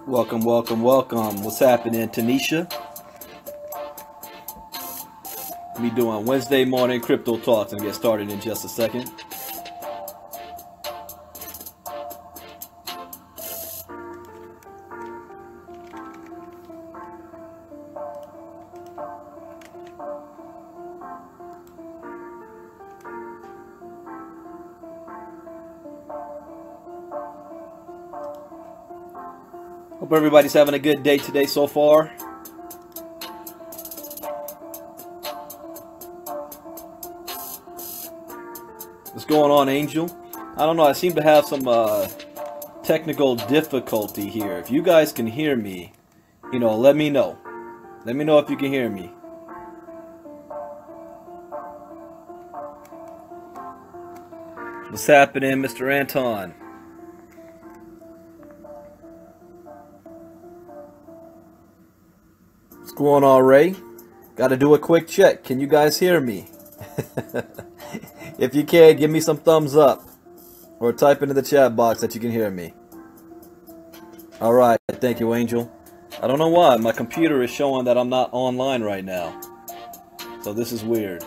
Welcome, welcome, welcome. What's happening, Tanisha? We doing Wednesday morning crypto talks and get started in just a second. Hope everybody's having a good day today so far. What's going on, Angel? I don't know, I seem to have some technical difficulty here. If you guys can hear me, let me know. Let me know if you can hear me. What's happening, Mr. Anton? What's going on, Ray? Got to do a quick check. Can you guys hear me? If you can, give me some thumbs up or type into the chat box that you can hear me. All right, thank you, Angel. I don't know why my computer is showing that I'm not online right now, so this is weird.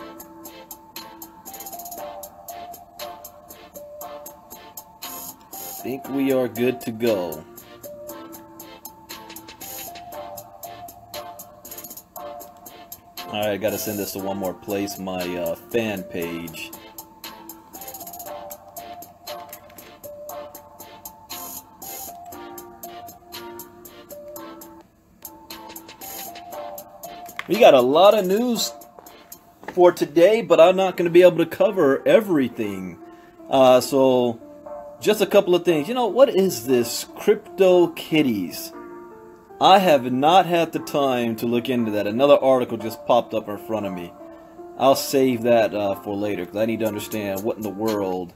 Think we are good to go. Alright, I gotta send this to one more place, my fan page. We got a lot of news for today, but I'm not going to be able to cover everything. So, just a couple of things. What is this Crypto Kitties? I have not had the time to look into that. Another article just popped up in front of me. I'll save that for later because I need to understand what in the world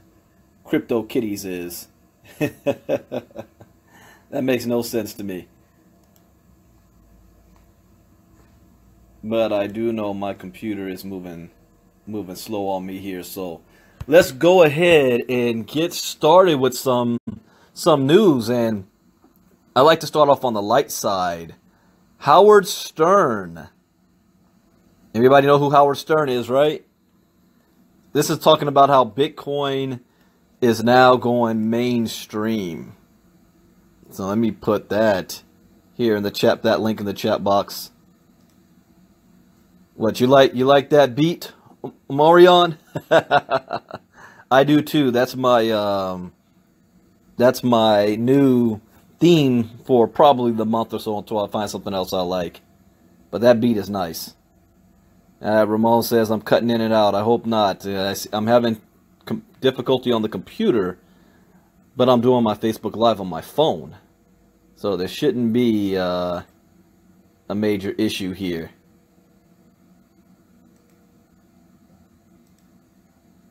Crypto Kitties is. That makes no sense to me. But I do know my computer is moving slow on me here. So let's go ahead and get started with some news. And I like to start off on the light side. Howard Stern. Everybody know who Howard Stern is, right? This is talking about how Bitcoin is now going mainstream. So let me put that here in the chat, that link in the chat box. What, you like that beat, Marion? I do too. That's my new theme for probably the month or so until I find something else I like. But that beat is nice. Ramon says I'm cutting in and out. I hope not. I'm having difficulty on the computer, but I'm doing my Facebook Live on my phone. So there shouldn't be a major issue here.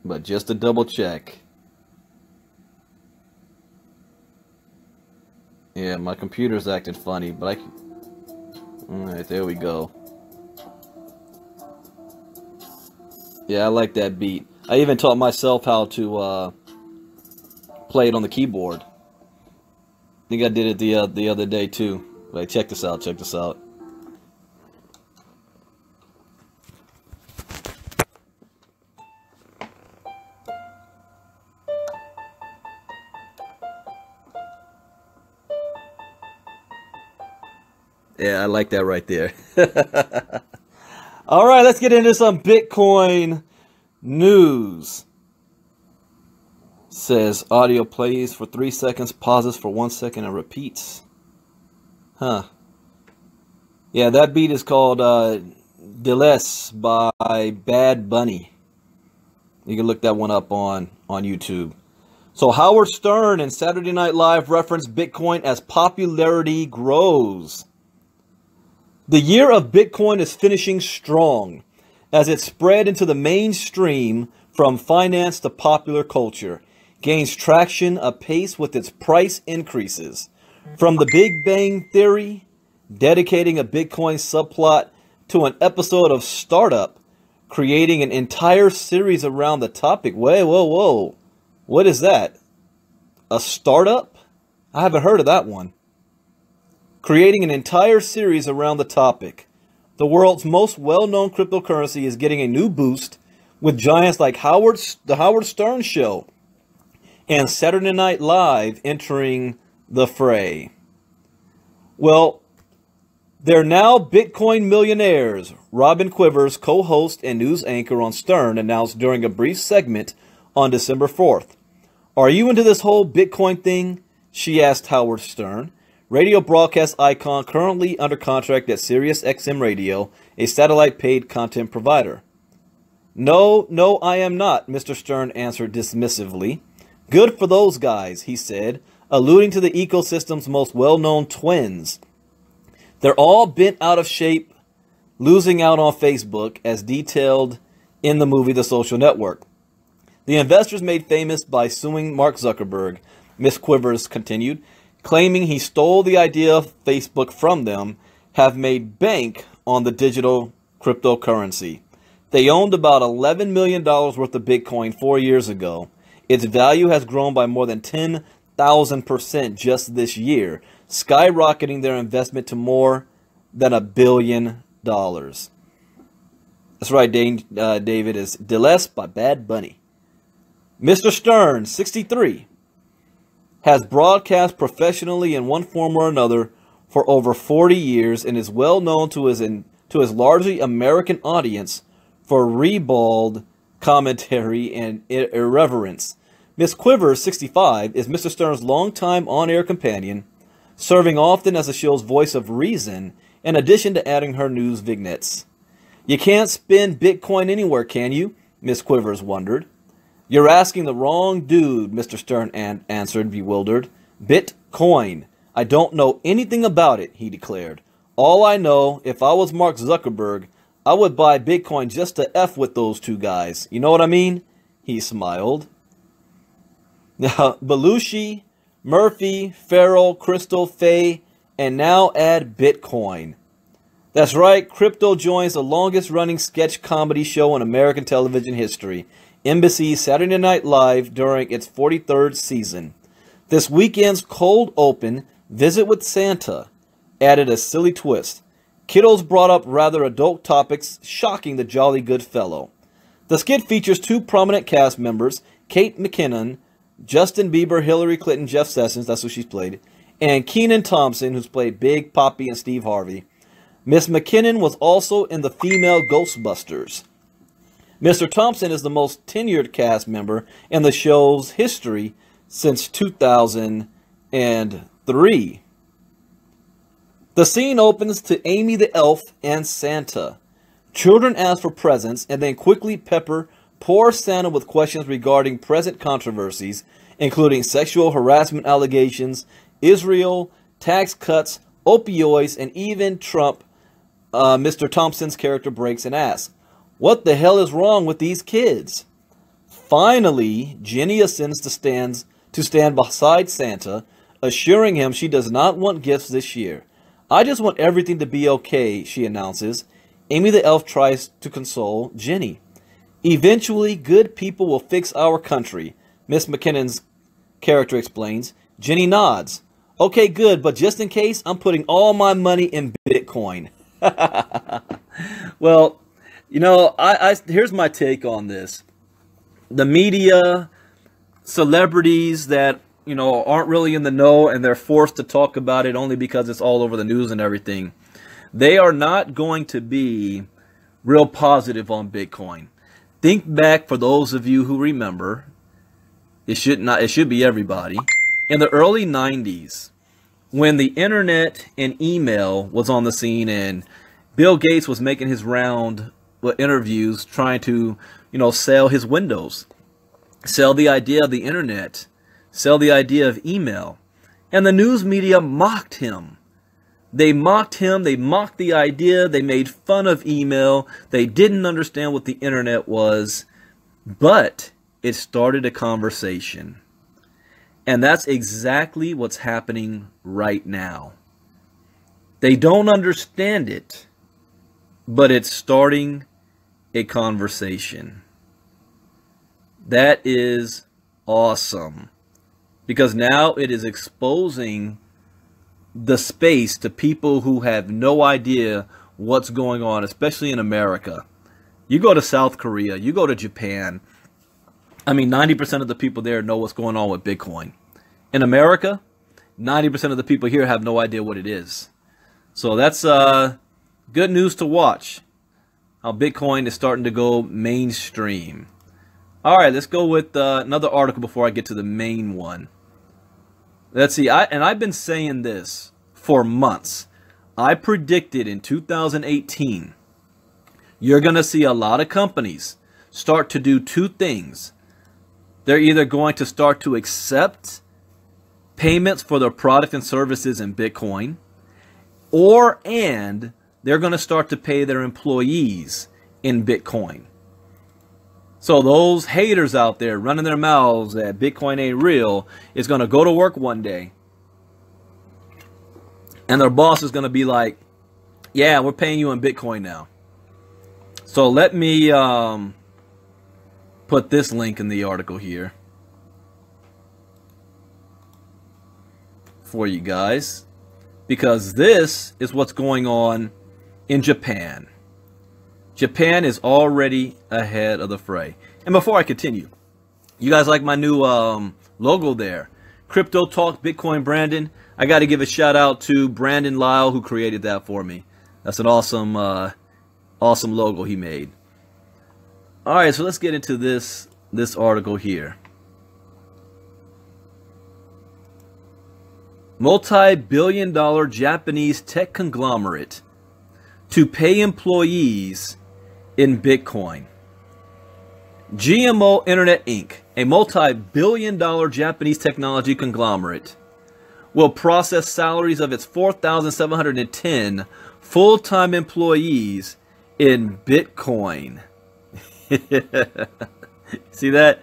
But just to double check. Yeah, my computer's acting funny, but alright, there we go. Yeah, I like that beat. I even taught myself how to play it on the keyboard. I think I did it the other day too. Wait, check this out, check this out. Yeah, I like that right there. All right, let's get into some Bitcoin news. Says audio plays for 3 seconds, pauses for 1 second, and repeats. Huh. Yeah, that beat is called Destabilize by Bad Bunny. You can look that one up on YouTube. So Howard Stern and Saturday Night Live reference Bitcoin as popularity grows. The year of Bitcoin is finishing strong as it spread into the mainstream from finance to popular culture, gains traction apace with its price increases. From the Big Bang Theory, dedicating a Bitcoin subplot, to an episode of Startup, creating an entire series around the topic. Whoa, whoa, whoa. What is that? A startup? I haven't heard of that one. Creating an entire series around the topic. The world's most well-known cryptocurrency is getting a new boost with giants like the Howard Stern Show and Saturday Night Live entering the fray. Well, they're now Bitcoin millionaires, Robin Quivers, co-host and news anchor on Stern, announced during a brief segment on December 4th. Are you into this whole Bitcoin thing? She asked Howard Stern, radio broadcast icon currently under contract at SiriusXM Radio, a satellite paid content provider. No, I am not, Mr. Stern answered dismissively. Good for those guys, he said, alluding to the ecosystem's most well-known twins. They're all bent out of shape, losing out on Facebook, as detailed in the movie The Social Network. The investors made famous by suing Mark Zuckerberg, Ms. Quivers continued, claiming he stole the idea of Facebook from them, have made bank on the digital cryptocurrency. They owned about $11 million worth of Bitcoin 4 years ago. Its value has grown by more than 10,000% just this year, skyrocketing their investment to more than $1 billion. That's right, David, is Deless by Bad Bunny. Mr. Stern, 63, has broadcast professionally in one form or another for over 40 years and is well known to his largely American audience for ribald commentary and irreverence. Miss Quivers, 65, is Mr. Stern's longtime on-air companion, serving often as the show's voice of reason, in addition to adding her news vignettes. You can't spend Bitcoin anywhere, can you? Miss Quivers wondered. You're asking the wrong dude, Mr. Stern answered, bewildered. Bitcoin. I don't know anything about it, he declared. All I know, if I was Mark Zuckerberg, I would buy Bitcoin just to F with those two guys. You know what I mean? He smiled. Now, Belushi, Murphy, Farrell, Crystal, Faye, and now add Bitcoin. That's right, Crypto joins the longest-running sketch comedy show in American television history, NBC's Saturday Night Live, during its 43rd season. This weekend's cold open, Visit with Santa, added a silly twist. Kiddos brought up rather adult topics, shocking the jolly good fellow. The skit features two prominent cast members, Kate McKinnon, Justin Bieber, Hillary Clinton, Jeff Sessions, that's who she's played, and Kenan Thompson, who's played Big, Poppy, and Steve Harvey. Miss McKinnon was also in the female Ghostbusters. Mr. Thompson is the most tenured cast member in the show's history since 2003. The scene opens to Amy the Elf and Santa. Children ask for presents and then quickly pepper poor Santa with questions regarding present controversies, including sexual harassment allegations, Israel, tax cuts, opioids, and even Trump. Mr. Thompson's character breaks and asks, "What the hell is wrong with these kids?" Finally, Jenny ascends to stand beside Santa, assuring him she does not want gifts this year. "I just want everything to be okay," she announces. Amy the Elf tries to console Jenny. "Eventually, good people will fix our country," Miss McKinnon's character explains. Jenny nods. "Okay, good, but just in case, I'm putting all my money in Bitcoin." Well, you know, here's my take on this. The media, celebrities that, you know, aren't really in the know and they're forced to talk about it only because it's all over the news and everything, they are not going to be real positive on Bitcoin. Think back, for those of you who remember, it should be everybody, in the early 90s, when the internet and email was on the scene and Bill Gates was making his round with interviews trying to, you know, sell his Windows, sell the idea of the internet. sell the idea of email. And the news media mocked him. They mocked him. They mocked the idea. They made fun of email. They didn't understand what the internet was. But it started a conversation. And that's exactly what's happening right now. They don't understand it, but it's starting a conversation. That is awesome. Because now it is exposing the space to people who have no idea what's going on, especially in America. You go to South Korea, you go to Japan. I mean, 90% of the people there know what's going on with Bitcoin. In America, 90% of the people here have no idea what it is. So that's good news to watch. How Bitcoin is starting to go mainstream. All right, let's go with another article before I get to the main one. Let's see. I've been saying this for months. I predicted in 2018, you're going to see a lot of companies start to do two things. They're either going to start to accept payments for their product and services in Bitcoin, and they're going to start to pay their employees in Bitcoin. So those haters out there running their mouths that Bitcoin ain't real is going to go to work one day, and their boss is going to be like, yeah, we're paying you in Bitcoin now. So let me put this link in the article here for you guys, because this is what's going on in Japan. Japan is already ahead of the fray. And before I continue, you guys like my new logo there? Crypto Talk Bitcoin Brandon. I got to give a shout out to Brandon Lyle who created that for me. That's an awesome, awesome logo he made. All right, so let's get into this article here. Multi-billion-dollar Japanese tech conglomerate to pay employees in Bitcoin. GMO Internet Inc., a multi-billion-dollar Japanese technology conglomerate, will process salaries of its 4,710 full-time employees in Bitcoin. See that?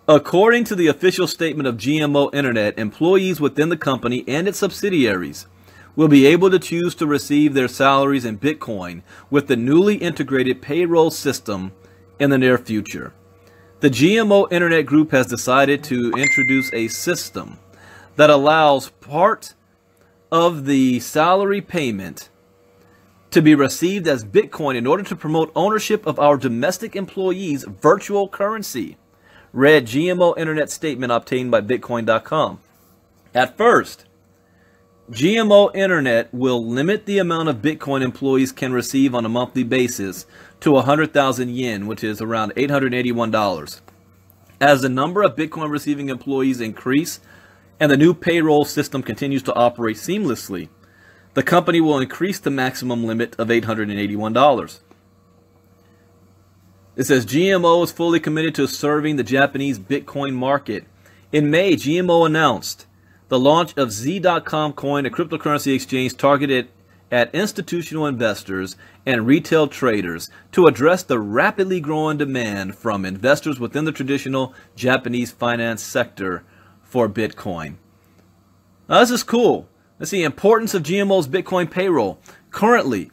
According to the official statement of GMO Internet, employees within the company and its subsidiaries will be able to choose to receive their salaries in Bitcoin with the newly integrated payroll system in the near future. The GMO Internet Group has decided to introduce a system that allows part of the salary payment to be received as Bitcoin in order to promote ownership of our domestic employees' virtual currency, read GMO Internet statement obtained by Bitcoin.com. At first, GMO Internet will limit the amount of Bitcoin employees can receive on a monthly basis to 100,000 yen, which is around $881. As the number of Bitcoin receiving employees increase and the new payroll system continues to operate seamlessly, the company will increase the maximum limit of $881. It says GMO is fully committed to serving the Japanese Bitcoin market. In May, GMO announced the launch of Z.com Coin, a cryptocurrency exchange targeted at institutional investors and retail traders to address the rapidly growing demand from investors within the traditional Japanese finance sector for Bitcoin. Now, this is cool. Let's see, importance of GMO's Bitcoin payroll. Currently,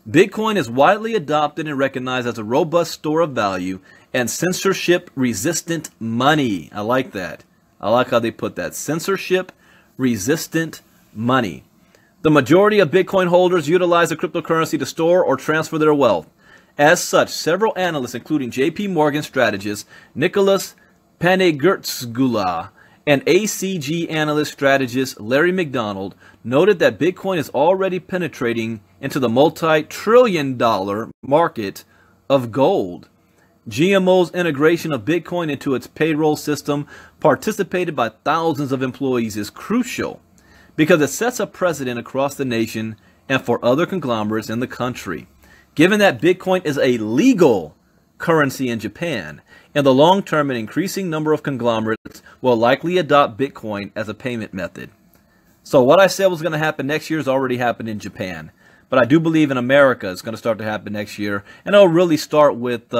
Bitcoin is widely adopted and recognized as a robust store of value and censorship-resistant money. I like that. I like how they put that. Censorship-resistant money. The majority of Bitcoin holders utilize the cryptocurrency to store or transfer their wealth. As such, several analysts, including JP Morgan strategist Nicholas Panegurtsgula and ACG analyst strategist Larry McDonald, noted that Bitcoin is already penetrating into the multi-trillion-dollar market of gold. GMO's integration of Bitcoin into its payroll system, participated by thousands of employees, is crucial because it sets a precedent across the nation and for other conglomerates in the country. Given that Bitcoin is a legal currency in Japan. In the long term, an increasing number of conglomerates will likely adopt Bitcoin as a payment method. So what I said was going to happen next year has already happened in Japan. But I do believe in America it's going to start to happen next year. And it'll really start with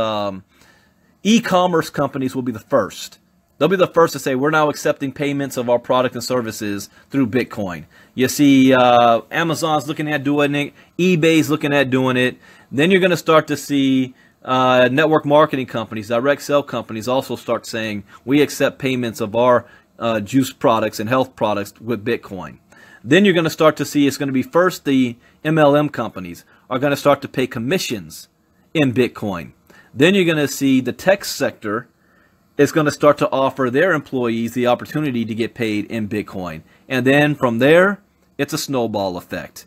e-commerce companies will be the first. They'll be the first to say, we're now accepting payments of our product and services through Bitcoin. You see Amazon's looking at doing it. eBay's looking at doing it. Then you're going to start to see network marketing companies, direct sell companies also start saying, we accept payments of our juice products and health products with Bitcoin. Then you're going to start to see it's going to be first the MLM companies are going to start to pay commissions in Bitcoin. Then you're going to see the tech sector is going to start to offer their employees the opportunity to get paid in Bitcoin. And then from there, it's a snowball effect.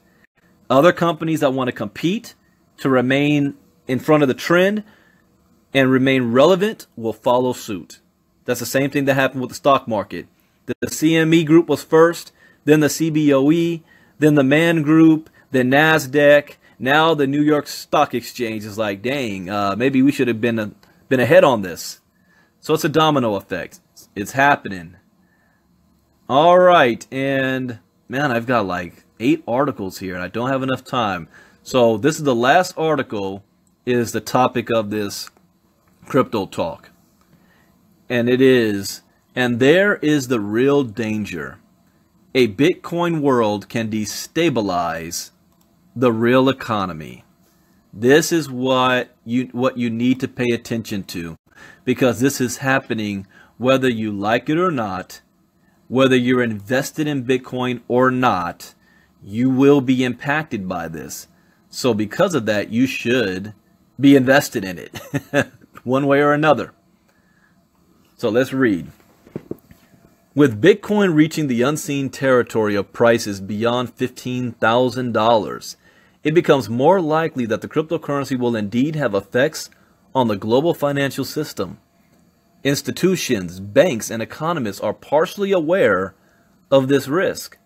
Other companies that want to compete to remain in front of the trend and remain relevant will follow suit. That's the same thing that happened with the stock market. The CME group was first, then the CBOE, then the Man Group, then NASDAQ. Now the New York Stock Exchange is like, dang, maybe we should have been ahead on this. So it's a domino effect. It's happening. All right, and man, I've got like 8 articles here, and I don't have enough time. So this is the last article, is the topic of this crypto talk. And it is, and there is the real danger. A Bitcoin world can destabilize the real economy. This is what you need to pay attention to, because this is happening whether you like it or not, whether you're invested in Bitcoin or not, you will be impacted by this. So because of that, you should be invested in it one way or another. So let's read. With Bitcoin reaching the unseen territory of prices beyond $15,000, it becomes more likely that the cryptocurrency will indeed have effects on the global financial system. Institutions, banks, and economists are partially aware of this risk.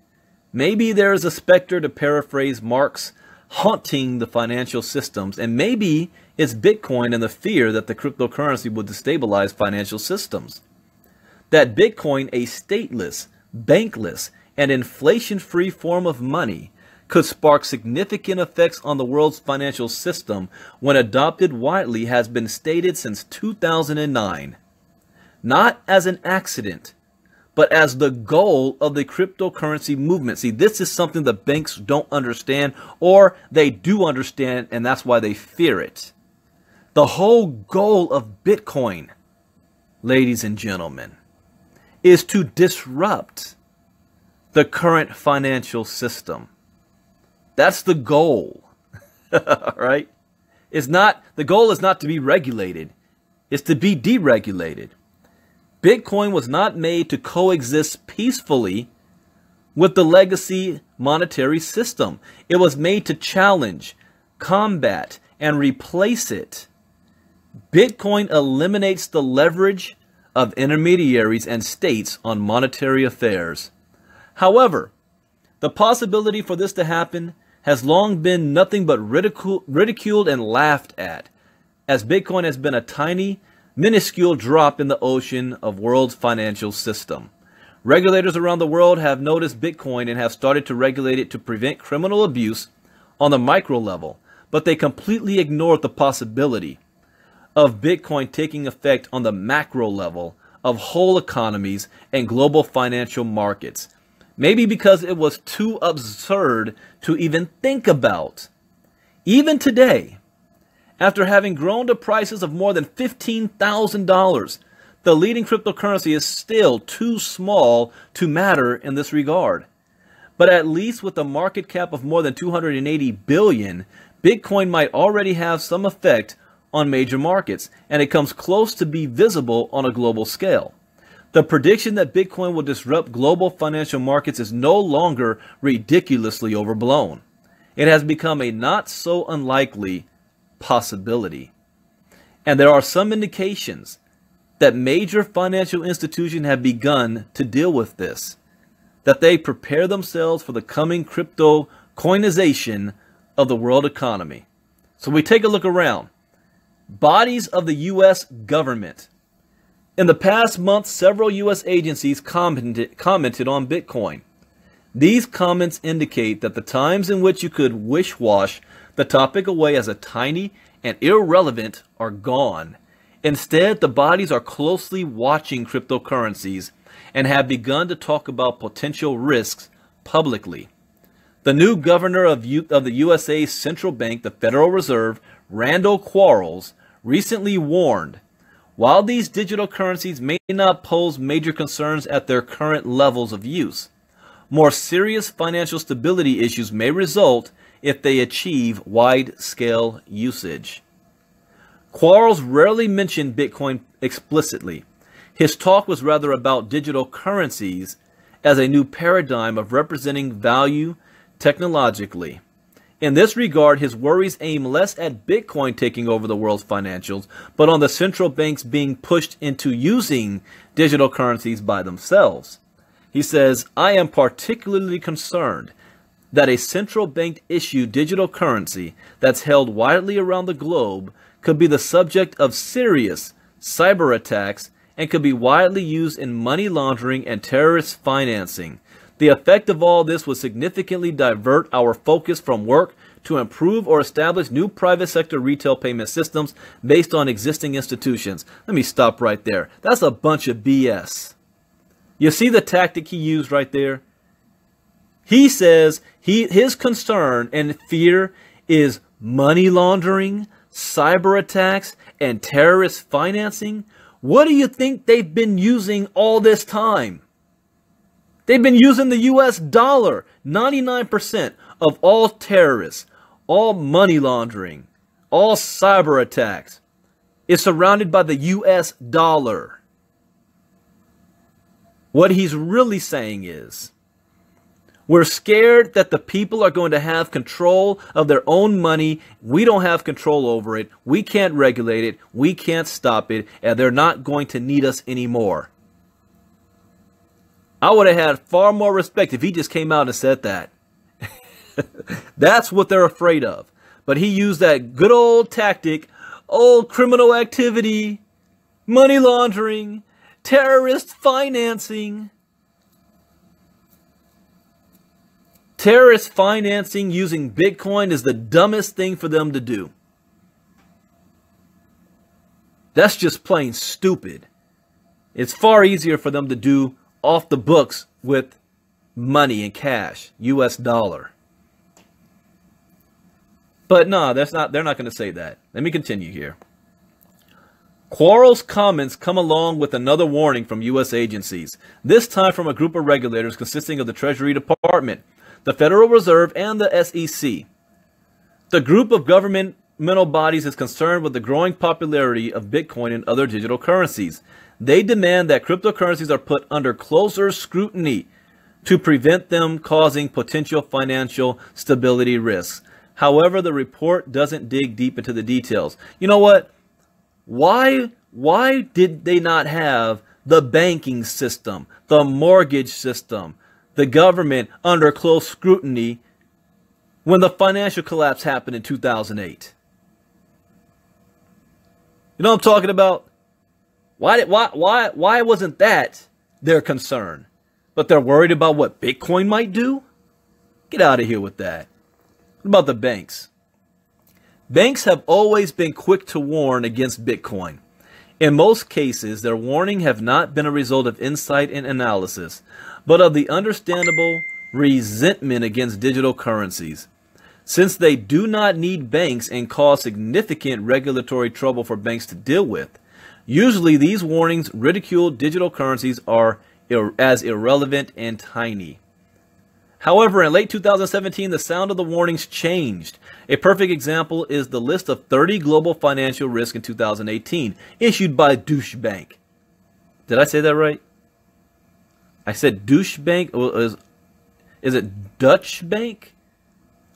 Maybe there is a specter, to paraphrase Marx, haunting the financial systems, and maybe it's Bitcoin and the fear that the cryptocurrency will destabilize financial systems. That Bitcoin, a stateless, bankless, and inflation-free form of money, could spark significant effects on the world's financial system when adopted widely has been stated since 2009. Not as an accident, but as the goal of the cryptocurrency movement. See, this is something the banks don't understand, or they do understand, and that's why they fear it. The whole goal of Bitcoin, ladies and gentlemen, is to disrupt the current financial system. That's the goal. All right? The goal is not to be regulated. It's to be deregulated. Bitcoin was not made to coexist peacefully with the legacy monetary system. It was made to challenge, combat, and replace it. Bitcoin eliminates the leverage of intermediaries and states on monetary affairs. However, the possibility for this to happen has long been nothing but ridiculed and laughed at, as Bitcoin has been a tiny, minuscule drop in the ocean of world's financial system. Regulators around the world have noticed Bitcoin and have started to regulate it to prevent criminal abuse on the micro level, but they completely ignored the possibility of Bitcoin taking effect on the macro level of whole economies and global financial markets. Maybe because it was too absurd to even think about. Even today, after having grown to prices of more than $15,000, the leading cryptocurrency is still too small to matter in this regard. But at least with a market cap of more than 280 billion, Bitcoin might already have some effect on major markets, and it comes close to be visible on a global scale. The prediction that Bitcoin will disrupt global financial markets is no longer ridiculously overblown. It has become a not so unlikely possibility. And there are some indications that major financial institutions have begun to deal with this, that they prepare themselves for the coming crypto coinization of the world economy. So we take a look around. Bodies of the U.S. government. In the past month, several U.S. agencies commented on Bitcoin. These comments indicate that the times in which you could wish-wash the topic away as a tiny and irrelevant are gone. Instead, the bodies are closely watching cryptocurrencies and have begun to talk about potential risks publicly. The new governor of the USA's central bank, the Federal Reserve, Randall Quarles, recently warned, while these digital currencies may not pose major concerns at their current levels of use, more serious financial stability issues may result if they achieve wide-scale usage. Quarles rarely mentioned Bitcoin explicitly. His talk was rather about digital currencies as a new paradigm of representing value technologically. In this regard, his worries aim less at Bitcoin taking over the world's financials, but on the central banks being pushed into using digital currencies by themselves. He says, I am particularly concerned that a central bank issued digital currency that's held widely around the globe could be the subject of serious cyber attacks and could be widely used in money laundering and terrorist financing. The effect of all this would significantly divert our focus from work to improve or establish new private sector retail payment systems based on existing institutions. Let me stop right there. That's a bunch of BS. You see the tactic he used right there? He says his concern and fear is money laundering, cyber attacks, and terrorist financing. What do you think they've been using all this time? They've been using the US dollar. 99% of all terrorists, all money laundering, all cyber attacks is surrounded by the US dollar. What he's really saying is, we're scared that the people are going to have control of their own money. We don't have control over it. We can't regulate it. We can't stop it. And they're not going to need us anymore. I would have had far more respect if he just came out and said that. That's what they're afraid of. But he used that good old tactic, old criminal activity, money laundering, terrorist financing. Terrorist financing using Bitcoin is the dumbest thing for them to do. That's just plain stupid. It's far easier for them to do off the books with money and cash, US dollar. But no, they're not going to say that. Let me continue here. Quarles' comments come along with another warning from U.S. agencies, this time from a group of regulators consisting of the Treasury Department, the Federal Reserve, and the SEC. The group of governmental bodies is concerned with the growing popularity of Bitcoin and other digital currencies. They demand that cryptocurrencies are put under closer scrutiny to prevent them causing potential financial stability risks. However, the report doesn't dig deep into the details. You know what? Why did they not have the banking system, the mortgage system, the government under close scrutiny when the financial collapse happened in 2008? You know what I'm talking about? Why wasn't that their concern? But they're worried about what Bitcoin might do? Get out of here with that. What about the banks? Banks have always been quick to warn against Bitcoin. In most cases, their warning have not been a result of insight and analysis, but of the understandable resentment against digital currencies. Since they do not need banks and cause significant regulatory trouble for banks to deal with, usually these warnings ridicule digital currencies as irrelevant and tiny. However, in late 2017, the sound of the warnings changed. A perfect example is the list of 30 global financial risks in 2018, issued by Deutsche Bank. Did I say that right? I said Deutsche Bank. Is it Dutch Bank?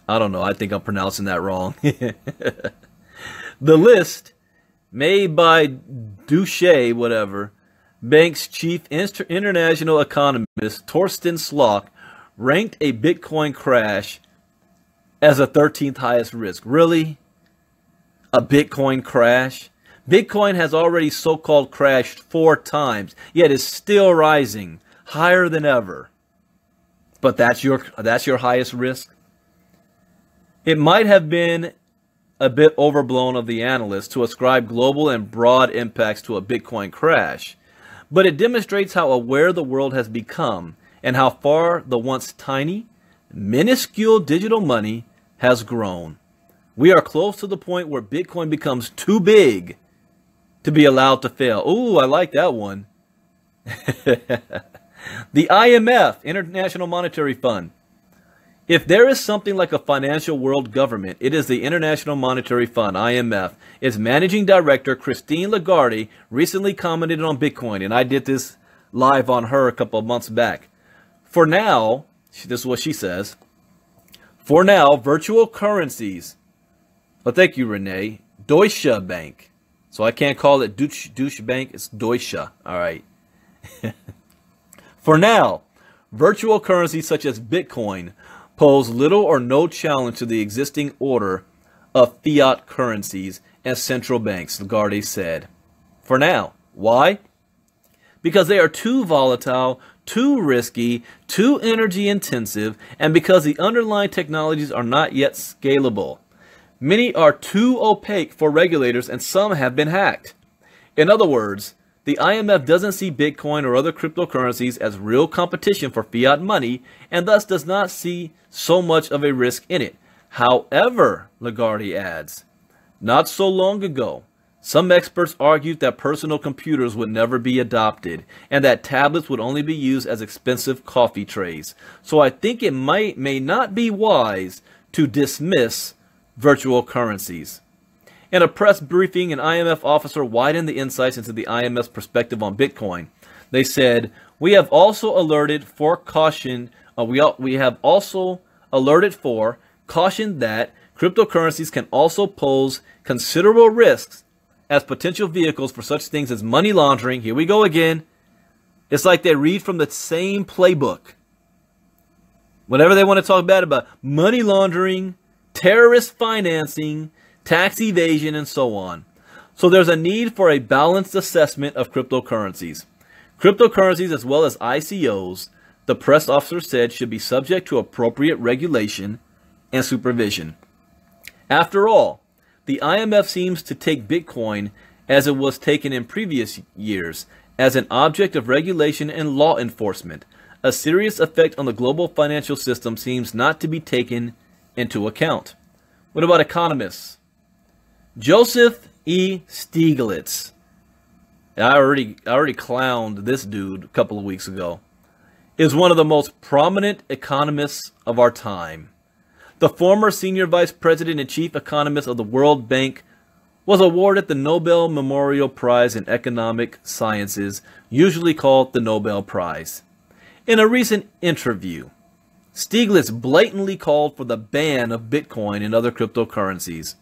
I don't know. I think I'm pronouncing that wrong. The list, made by Deutsche whatever, Bank's chief international economist, Torsten Slok, ranked a Bitcoin crash as a 13th highest risk. Really? A Bitcoin crash? Bitcoin has already so-called crashed 4 times, yet is still rising, higher than ever. But that's your highest risk? It might have been a bit overblown of the analysts to ascribe global and broad impacts to a Bitcoin crash, but it demonstrates how aware the world has become and how far the once tiny, minuscule digital money has grown. We are close to the point where Bitcoin becomes too big to be allowed to fail. Ooh, I like that one. The IMF, International Monetary Fund. If there is something like a financial world government, it is the International Monetary Fund, IMF. Its managing director, Christine Lagarde, recently commented on Bitcoin, and I did this live on her a couple of months back. For now, this is what she says, for now, virtual currencies, well, thank you, Renee, Deutsche Bank. So I can't call it Deutsche Bank, it's Deutsche, all right. For now, virtual currencies such as Bitcoin pose little or no challenge to the existing order of fiat currencies and central banks, Lagarde said. For now. Why? Because they are too volatile, too risky, too energy intensive, and because the underlying technologies are not yet scalable. Many are too opaque for regulators and some have been hacked. In other words, the IMF doesn't see Bitcoin or other cryptocurrencies as real competition for fiat money and thus does not see so much of a risk in it. However, Lagarde adds, not so long ago, some experts argued that personal computers would never be adopted and that tablets would only be used as expensive coffee trays. So I think it may not be wise to dismiss virtual currencies. In a press briefing, an IMF officer widened the insights into the IMF's perspective on Bitcoin. They said, "We have also alerted for caution. We have also alerted for caution that cryptocurrencies can also pose considerable risks as potential vehicles for such things as money laundering." Here we go again. It's like they read from the same playbook. Whenever they want to talk bad about money laundering, terrorist financing, tax evasion, and so on. So there's a need for a balanced assessment of cryptocurrencies. Cryptocurrencies as well as ICOs, the press officer said, should be subject to appropriate regulation and supervision. After all, the IMF seems to take Bitcoin as it was taken in previous years, as an object of regulation and law enforcement. A serious effect on the global financial system seems not to be taken into account. What about economists? Joseph E. Stiglitz. I already clowned this dude a couple of weeks ago. Is one of the most prominent economists of our time. The former senior vice president and chief economist of the World Bank was awarded the Nobel Memorial Prize in Economic Sciences, usually called the Nobel Prize. In a recent interview, Stiglitz blatantly called for the ban of Bitcoin and other cryptocurrencies.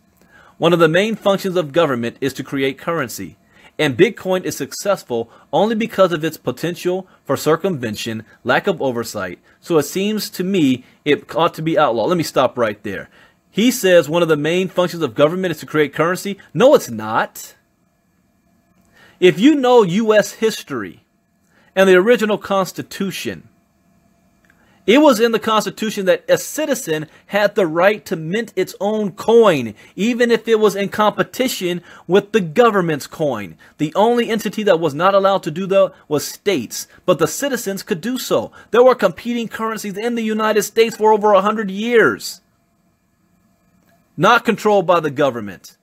One of the main functions of government is to create currency, and Bitcoin is successful only because of its potential for circumvention, lack of oversight, so it seems to me it ought to be outlawed. Let me stop right there. He says one of the main functions of government is to create currency. No, it's not. If you know U.S. history and the original Constitution, it was in the Constitution that a citizen had the right to mint its own coin, even if it was in competition with the government's coin. The only entity that was not allowed to do that was states, but the citizens could do so. There were competing currencies in the United States for over 100 years, not controlled by the government.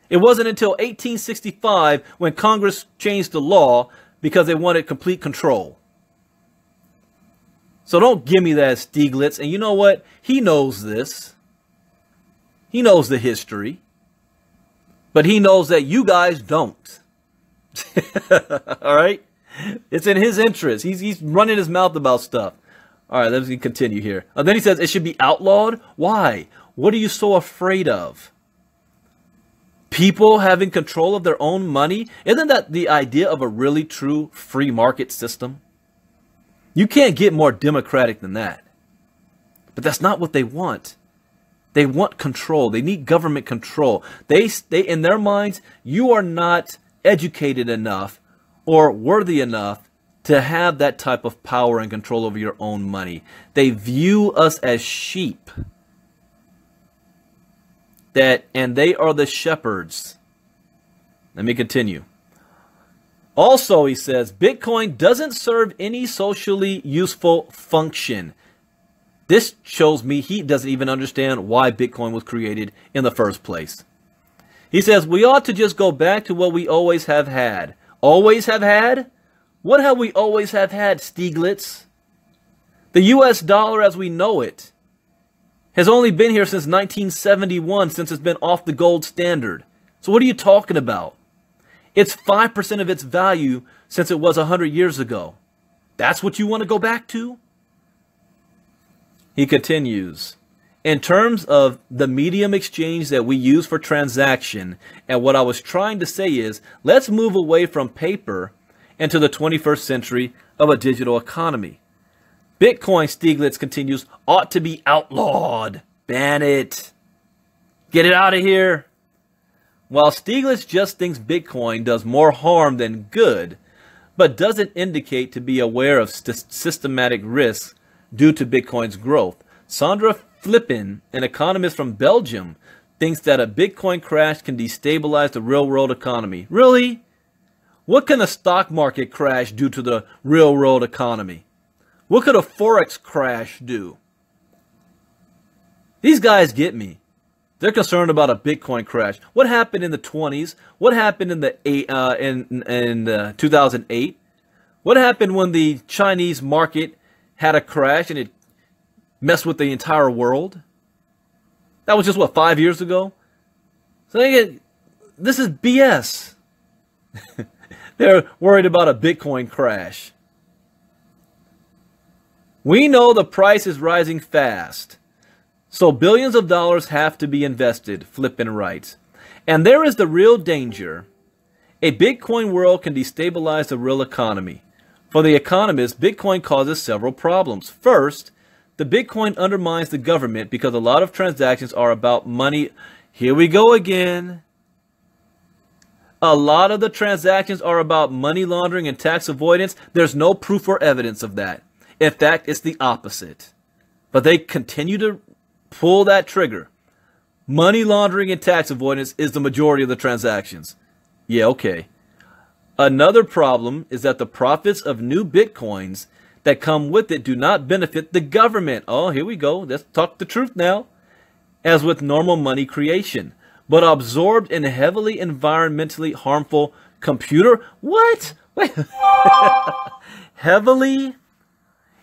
It wasn't until 1865 when Congress changed the law because they wanted complete control. So don't give me that, Stiglitz. And you know what? He knows this. He knows the history. But he knows that you guys don't. All right? It's in his interest. He's running his mouth about stuff. All right, let's continue here. Then he says it should be outlawed. Why? What are you so afraid of? People having control of their own money? Isn't that the idea of a really true free market system? You can't get more democratic than that. But that's not what they want. They want control. They need government control. They in their minds, you are not educated enough or worthy enough to have that type of power and control over your own money. They view us as sheep. And they are the shepherds. Let me continue. Also, he says, Bitcoin doesn't serve any socially useful function. This shows me he doesn't even understand why Bitcoin was created in the first place. He says, we ought to just go back to what we always have had. Always have had? What have we always have had, Stieglitz? The US dollar as we know it has only been here since 1971, since it's been off the gold standard. So what are you talking about? It's 5% of its value since it was 100 years ago. That's what you want to go back to? He continues, in terms of the medium exchange that we use for transaction, and what I was trying to say is, let's move away from paper into the 21st century of a digital economy. Bitcoin, Stieglitz continues, ought to be outlawed. Ban it. Get it out of here. While Stieglitz just thinks Bitcoin does more harm than good, but doesn't indicate to be aware of systematic risks due to Bitcoin's growth, Sandra Flippen, an economist from Belgium, thinks that a Bitcoin crash can destabilize the real-world economy. Really? What can a stock market crash do to the real-world economy? What could a Forex crash do? These guys get me. They're concerned about a Bitcoin crash. What happened in the 20s? What happened in the 2008? What happened when the Chinese market had a crash and it messed with the entire world? That was just, what, 5 years ago? So this is BS. They're worried about a Bitcoin crash. We know the price is rising fast, so billions of dollars have to be invested, Flippen writes. And there is the real danger. A Bitcoin world can destabilize the real economy. For the economist, Bitcoin causes several problems. First, the Bitcoin undermines the government because a lot of transactions are about money. Here we go again. A lot of the transactions are about money laundering and tax avoidance. There's no proof or evidence of that. In fact, it's the opposite. But they continue to pull that trigger. Money laundering and tax avoidance is the majority of the transactions. Yeah, okay. Another problem is that the profits of new Bitcoins that come with it do not benefit the government. Oh, here we go. Let's talk the truth now. As with normal money creation, but absorbed in heavily environmentally harmful computer. What? Wait. Heavily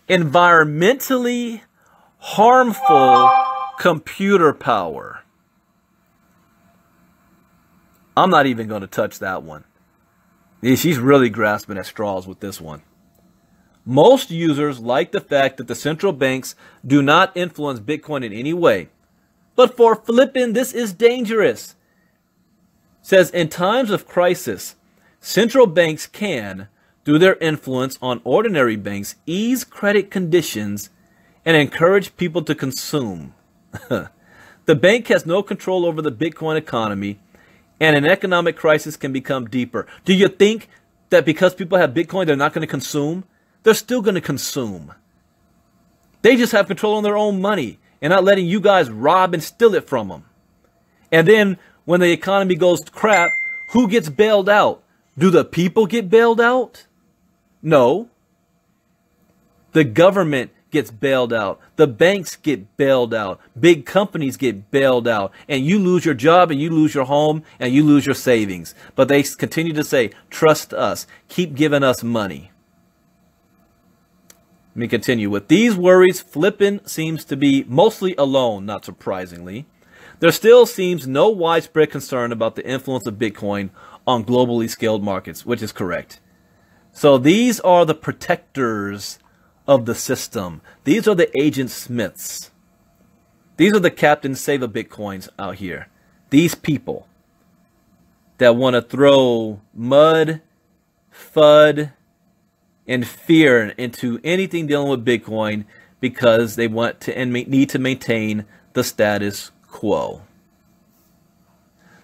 environmentally harmful computer power. I'm not even going to touch that one. She's really grasping at straws with this one. Most users like the fact that the central banks do not influence Bitcoin in any way. But for Flippen, this is dangerous. Says in times of crisis, central banks can, through their influence on ordinary banks, ease credit conditions and encourage people to consume. The bank has no control over the Bitcoin economy, and an economic crisis can become deeper. Do you think that because people have Bitcoin, they're not going to consume? They're still going to consume. They just have control on their own money and not letting you guys rob and steal it from them. And then when the economy goes to crap, who gets bailed out? Do the people get bailed out? No. The government gets bailed out. The banks get bailed out. Big companies get bailed out. And you lose your job and you lose your home and you lose your savings. But they continue to say, trust us. Keep giving us money. Let me continue. With these worries, Flippen seems to be mostly alone, not surprisingly. There still seems no widespread concern about the influence of Bitcoin on globally scaled markets, which is correct. So these are the protectors of the system. These are the Agent Smiths. These are the Captain Save-A-Bitcoins out here. These people that want to throw mud, FUD, and fear into anything dealing with Bitcoin because they want to and need to maintain the status quo.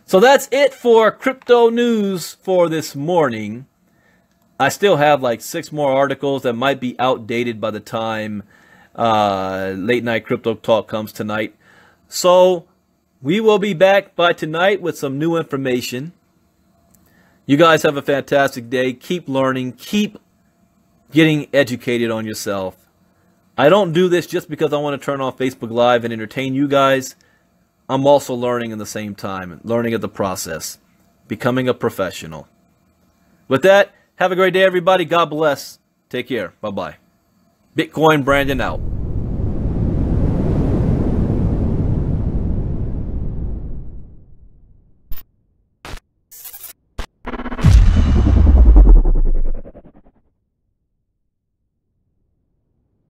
So that's it for crypto news for this morning. I still have like 6 more articles that might be outdated by the time late night crypto talk comes tonight. So we will be back by tonight with some new information. You guys have a fantastic day. Keep learning. Keep getting educated on yourself. I don't do this just because I want to turn on Facebook Live and entertain you guys. I'm also learning in the same time, learning of the process, becoming a professional. With that, have a great day, everybody. God bless. Take care. Bye-bye. Bitcoin Brandon out.